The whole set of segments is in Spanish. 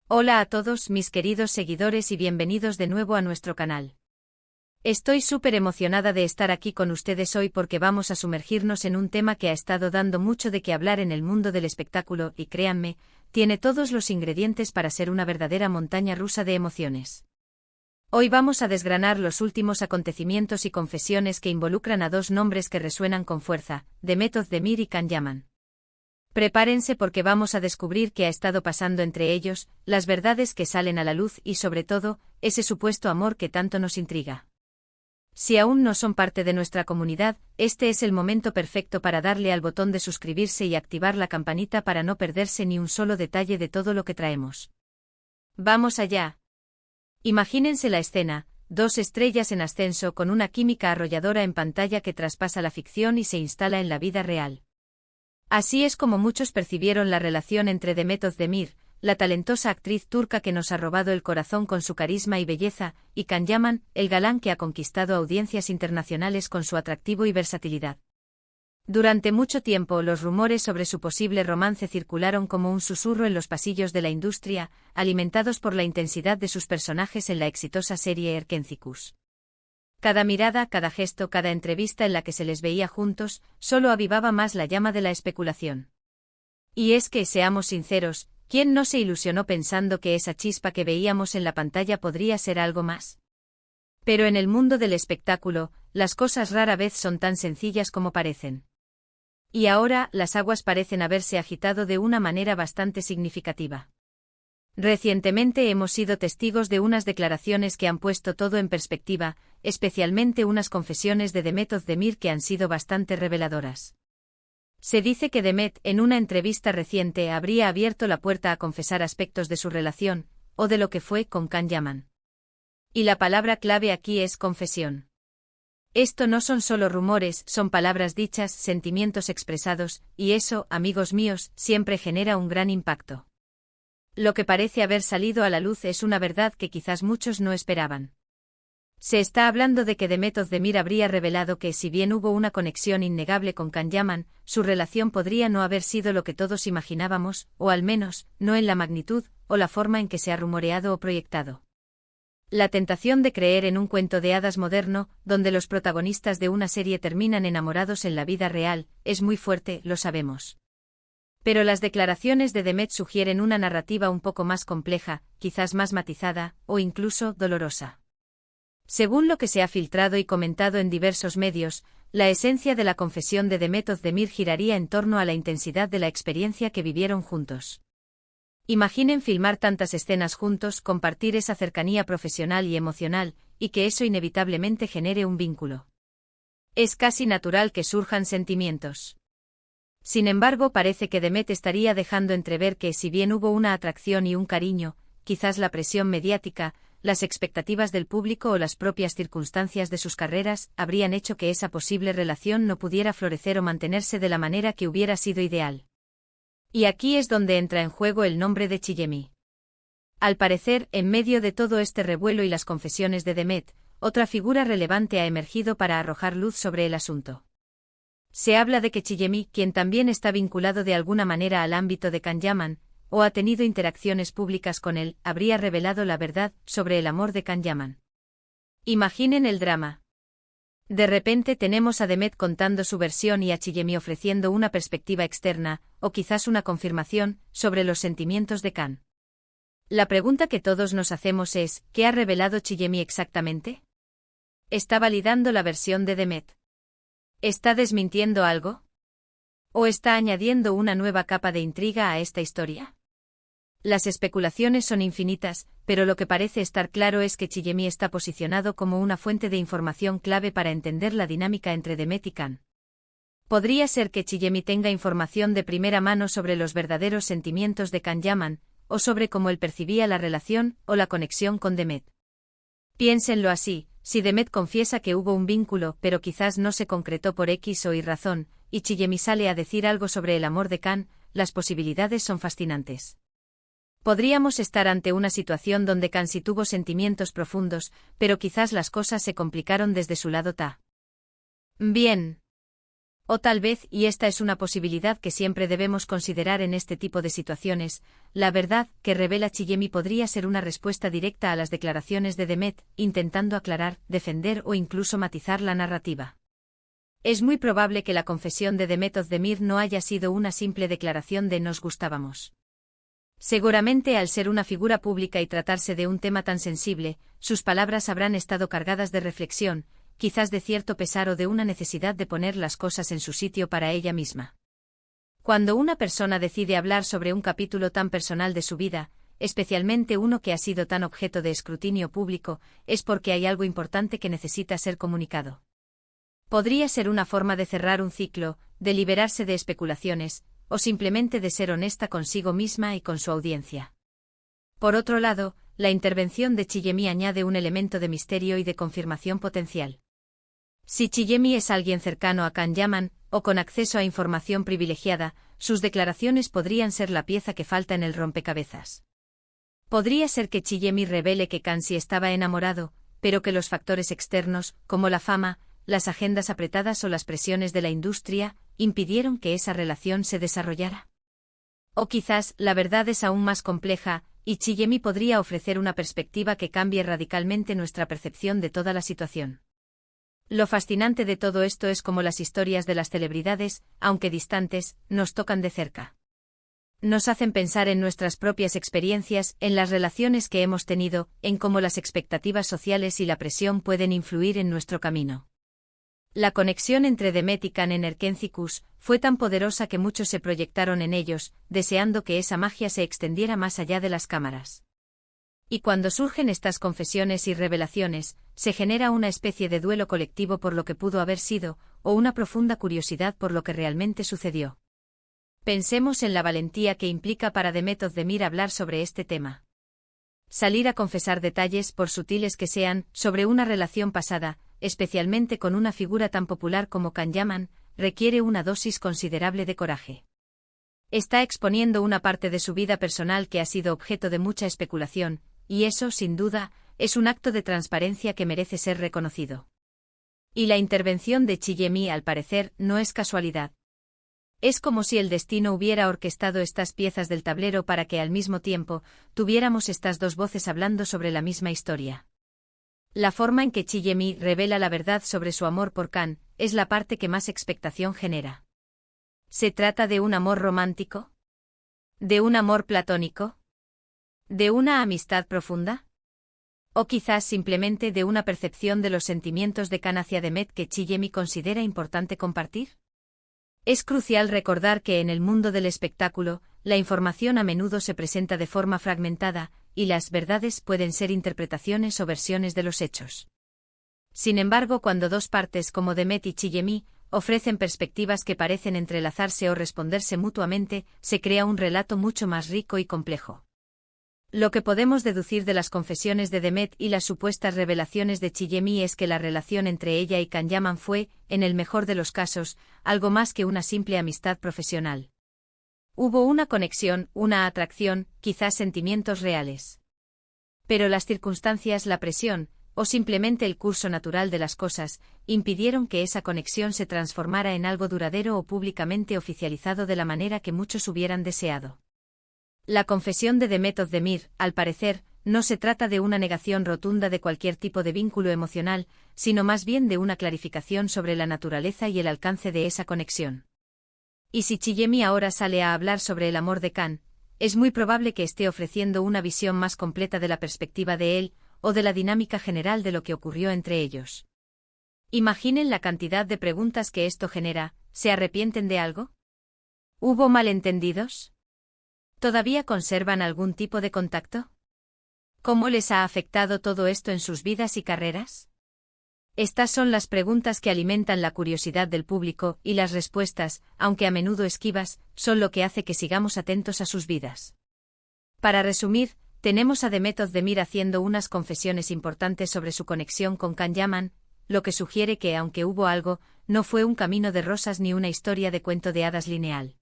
Hola a todos mis queridos seguidores y bienvenidos de nuevo a nuestro canal. Estoy súper emocionada de estar aquí con ustedes hoy porque vamos a sumergirnos en un tema que ha estado dando mucho de qué hablar en el mundo del espectáculo y créanme, tiene todos los ingredientes para ser una verdadera montaña rusa de emociones. Hoy vamos a desgranar los últimos acontecimientos y confesiones que involucran a dos nombres que resuenan con fuerza, Demet Özdemir y Can Yaman. Prepárense porque vamos a descubrir qué ha estado pasando entre ellos, las verdades que salen a la luz y sobre todo, ese supuesto amor que tanto nos intriga. Si aún no son parte de nuestra comunidad, este es el momento perfecto para darle al botón de suscribirse y activar la campanita para no perderse ni un solo detalle de todo lo que traemos. ¡Vamos allá! Imagínense la escena, dos estrellas en ascenso con una química arrolladora en pantalla que traspasa la ficción y se instala en la vida real. Así es como muchos percibieron la relación entre Demet Özdemir, la talentosa actriz turca que nos ha robado el corazón con su carisma y belleza, y Can Yaman, el galán que ha conquistado audiencias internacionales con su atractivo y versatilidad. Durante mucho tiempo los rumores sobre su posible romance circularon como un susurro en los pasillos de la industria, alimentados por la intensidad de sus personajes en la exitosa serie Erkencikus. Cada mirada, cada gesto, cada entrevista en la que se les veía juntos, solo avivaba más la llama de la especulación. Y es que, seamos sinceros, ¿quién no se ilusionó pensando que esa chispa que veíamos en la pantalla podría ser algo más? Pero en el mundo del espectáculo, las cosas rara vez son tan sencillas como parecen. Y ahora, las aguas parecen haberse agitado de una manera bastante significativa. Recientemente hemos sido testigos de unas declaraciones que han puesto todo en perspectiva, especialmente unas confesiones de Demet Özdemir que han sido bastante reveladoras. Se dice que Demet, en una entrevista reciente, habría abierto la puerta a confesar aspectos de su relación, o de lo que fue con Can Yaman. Y la palabra clave aquí es confesión. Esto no son solo rumores, son palabras dichas, sentimientos expresados, y eso, amigos míos, siempre genera un gran impacto. Lo que parece haber salido a la luz es una verdad que quizás muchos no esperaban. Se está hablando de que Demet Özdemir habría revelado que si bien hubo una conexión innegable con Can Yaman, su relación podría no haber sido lo que todos imaginábamos, o al menos, no en la magnitud, o la forma en que se ha rumoreado o proyectado. La tentación de creer en un cuento de hadas moderno, donde los protagonistas de una serie terminan enamorados en la vida real, es muy fuerte, lo sabemos. Pero las declaraciones de Demet sugieren una narrativa un poco más compleja, quizás más matizada, o incluso dolorosa. Según lo que se ha filtrado y comentado en diversos medios, la esencia de la confesión de Demet Özdemir giraría en torno a la intensidad de la experiencia que vivieron juntos. Imaginen filmar tantas escenas juntos, compartir esa cercanía profesional y emocional, y que eso inevitablemente genere un vínculo. Es casi natural que surjan sentimientos. Sin embargo, parece que Demet estaría dejando entrever que si bien hubo una atracción y un cariño, quizás la presión mediática, las expectativas del público o las propias circunstancias de sus carreras habrían hecho que esa posible relación no pudiera florecer o mantenerse de la manera que hubiera sido ideal. Y aquí es donde entra en juego el nombre de Chillemi. Al parecer, en medio de todo este revuelo y las confesiones de Demet, otra figura relevante ha emergido para arrojar luz sobre el asunto. Se habla de que Chillemi, quien también está vinculado de alguna manera al ámbito de Can Yaman, o ha tenido interacciones públicas con él, habría revelado la verdad sobre el amor de Can Yaman. Imaginen el drama. De repente tenemos a Demet contando su versión y a Chillemi ofreciendo una perspectiva externa, o quizás una confirmación, sobre los sentimientos de Can. La pregunta que todos nos hacemos es, ¿qué ha revelado Chillemi exactamente? ¿Está validando la versión de Demet? ¿Está desmintiendo algo? ¿O está añadiendo una nueva capa de intriga a esta historia? Las especulaciones son infinitas, pero lo que parece estar claro es que Chillemi está posicionado como una fuente de información clave para entender la dinámica entre Demet y Can. Podría ser que Chillemi tenga información de primera mano sobre los verdaderos sentimientos de Can Yaman, o sobre cómo él percibía la relación o la conexión con Demet. Piénsenlo así. Si Demet confiesa que hubo un vínculo pero quizás no se concretó por X o Y razón, y Chillemi sale a decir algo sobre el amor de Can, las posibilidades son fascinantes. Podríamos estar ante una situación donde Can sí tuvo sentimientos profundos, pero quizás las cosas se complicaron desde su lado Ta. Bien. O tal vez, y esta es una posibilidad que siempre debemos considerar en este tipo de situaciones, la verdad que revela Chillemi podría ser una respuesta directa a las declaraciones de Demet, intentando aclarar, defender o incluso matizar la narrativa. Es muy probable que la confesión de Demet Özdemir no haya sido una simple declaración de nos gustábamos. Seguramente al ser una figura pública y tratarse de un tema tan sensible, sus palabras habrán estado cargadas de reflexión, quizás de cierto pesar o de una necesidad de poner las cosas en su sitio para ella misma. Cuando una persona decide hablar sobre un capítulo tan personal de su vida, especialmente uno que ha sido tan objeto de escrutinio público, es porque hay algo importante que necesita ser comunicado. Podría ser una forma de cerrar un ciclo, de liberarse de especulaciones, o simplemente de ser honesta consigo misma y con su audiencia. Por otro lado, la intervención de Chillemi añade un elemento de misterio y de confirmación potencial. Si Chillemi es alguien cercano a Can Yaman, o con acceso a información privilegiada, sus declaraciones podrían ser la pieza que falta en el rompecabezas. Podría ser que Chillemi revele que Can sí estaba enamorado, pero que los factores externos, como la fama, las agendas apretadas o las presiones de la industria, impidieron que esa relación se desarrollara. O quizás, la verdad es aún más compleja, y Chillemi podría ofrecer una perspectiva que cambie radicalmente nuestra percepción de toda la situación. Lo fascinante de todo esto es cómo las historias de las celebridades, aunque distantes, nos tocan de cerca. Nos hacen pensar en nuestras propias experiencias, en las relaciones que hemos tenido, en cómo las expectativas sociales y la presión pueden influir en nuestro camino. La conexión entre Demet y Can en Erkencikus fue tan poderosa que muchos se proyectaron en ellos, deseando que esa magia se extendiera más allá de las cámaras. Y cuando surgen estas confesiones y revelaciones, se genera una especie de duelo colectivo por lo que pudo haber sido, o una profunda curiosidad por lo que realmente sucedió. Pensemos en la valentía que implica para Demet Özdemir hablar sobre este tema. Salir a confesar detalles, por sutiles que sean, sobre una relación pasada, especialmente con una figura tan popular como Can Yaman, requiere una dosis considerable de coraje. Está exponiendo una parte de su vida personal que ha sido objeto de mucha especulación, y eso, sin duda, es un acto de transparencia que merece ser reconocido. Y la intervención de Chillemi, al parecer, no es casualidad. Es como si el destino hubiera orquestado estas piezas del tablero para que al mismo tiempo tuviéramos estas dos voces hablando sobre la misma historia. La forma en que Chillemi revela la verdad sobre su amor por Can es la parte que más expectación genera. ¿Se trata de un amor romántico? ¿De un amor platónico? ¿De una amistad profunda? ¿O quizás simplemente de una percepción de los sentimientos de Can hacia Demet que Chillemi considera importante compartir? Es crucial recordar que en el mundo del espectáculo, la información a menudo se presenta de forma fragmentada, y las verdades pueden ser interpretaciones o versiones de los hechos. Sin embargo, cuando dos partes como Demet y Chillemi ofrecen perspectivas que parecen entrelazarse o responderse mutuamente, se crea un relato mucho más rico y complejo. Lo que podemos deducir de las confesiones de Demet y las supuestas revelaciones de Chillemi es que la relación entre ella y Can Yaman fue, en el mejor de los casos, algo más que una simple amistad profesional. Hubo una conexión, una atracción, quizás sentimientos reales. Pero las circunstancias, la presión, o simplemente el curso natural de las cosas, impidieron que esa conexión se transformara en algo duradero o públicamente oficializado de la manera que muchos hubieran deseado. La confesión de Demet Özdemir, al parecer, no se trata de una negación rotunda de cualquier tipo de vínculo emocional, sino más bien de una clarificación sobre la naturaleza y el alcance de esa conexión. Y si Chillemi ahora sale a hablar sobre el amor de Can, es muy probable que esté ofreciendo una visión más completa de la perspectiva de él, o de la dinámica general de lo que ocurrió entre ellos. Imaginen la cantidad de preguntas que esto genera. ¿Se arrepienten de algo? ¿Hubo malentendidos? ¿Todavía conservan algún tipo de contacto? ¿Cómo les ha afectado todo esto en sus vidas y carreras? Estas son las preguntas que alimentan la curiosidad del público, y las respuestas, aunque a menudo esquivas, son lo que hace que sigamos atentos a sus vidas. Para resumir, tenemos a Demet Özdemir haciendo unas confesiones importantes sobre su conexión con Can Yaman, lo que sugiere que, aunque hubo algo, no fue un camino de rosas ni una historia de cuento de hadas lineal.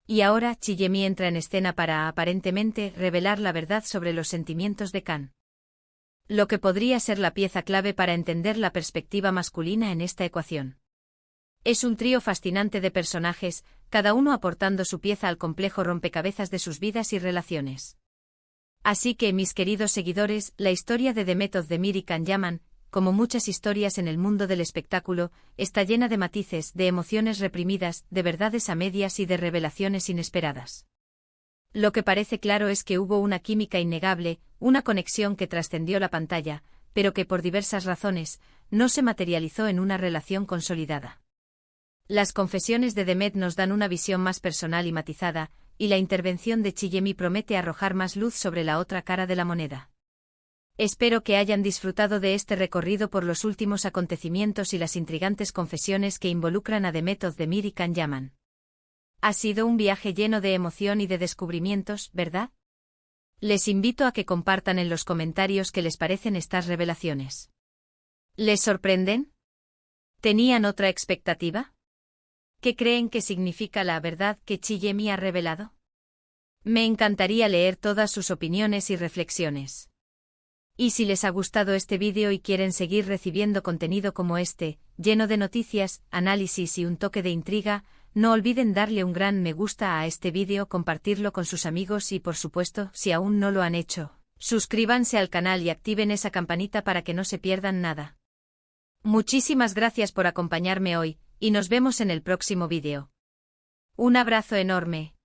Y ahora Chillemi entra en escena para, aparentemente, revelar la verdad sobre los sentimientos de Can. Lo que podría ser la pieza clave para entender la perspectiva masculina en esta ecuación. Es un trío fascinante de personajes, cada uno aportando su pieza al complejo rompecabezas de sus vidas y relaciones. Así que, mis queridos seguidores, la historia de The Method de Miri Can Yaman, como muchas historias en el mundo del espectáculo, está llena de matices, de emociones reprimidas, de verdades a medias y de revelaciones inesperadas. Lo que parece claro es que hubo una química innegable, una conexión que trascendió la pantalla, pero que por diversas razones, no se materializó en una relación consolidada. Las confesiones de Demet nos dan una visión más personal y matizada, y la intervención de Chiyemi promete arrojar más luz sobre la otra cara de la moneda. Espero que hayan disfrutado de este recorrido por los últimos acontecimientos y las intrigantes confesiones que involucran a The Method de Miri Can Yaman. Ha sido un viaje lleno de emoción y de descubrimientos, ¿verdad? Les invito a que compartan en los comentarios qué les parecen estas revelaciones. ¿Les sorprenden? ¿Tenían otra expectativa? ¿Qué creen que significa la verdad que Chiyemi ha revelado? Me encantaría leer todas sus opiniones y reflexiones. Y si les ha gustado este vídeo y quieren seguir recibiendo contenido como este, lleno de noticias, análisis y un toque de intriga, no olviden darle un gran me gusta a este vídeo, compartirlo con sus amigos y por supuesto, si aún no lo han hecho, suscríbanse al canal y activen esa campanita para que no se pierdan nada. Muchísimas gracias por acompañarme hoy, y nos vemos en el próximo vídeo. Un abrazo enorme.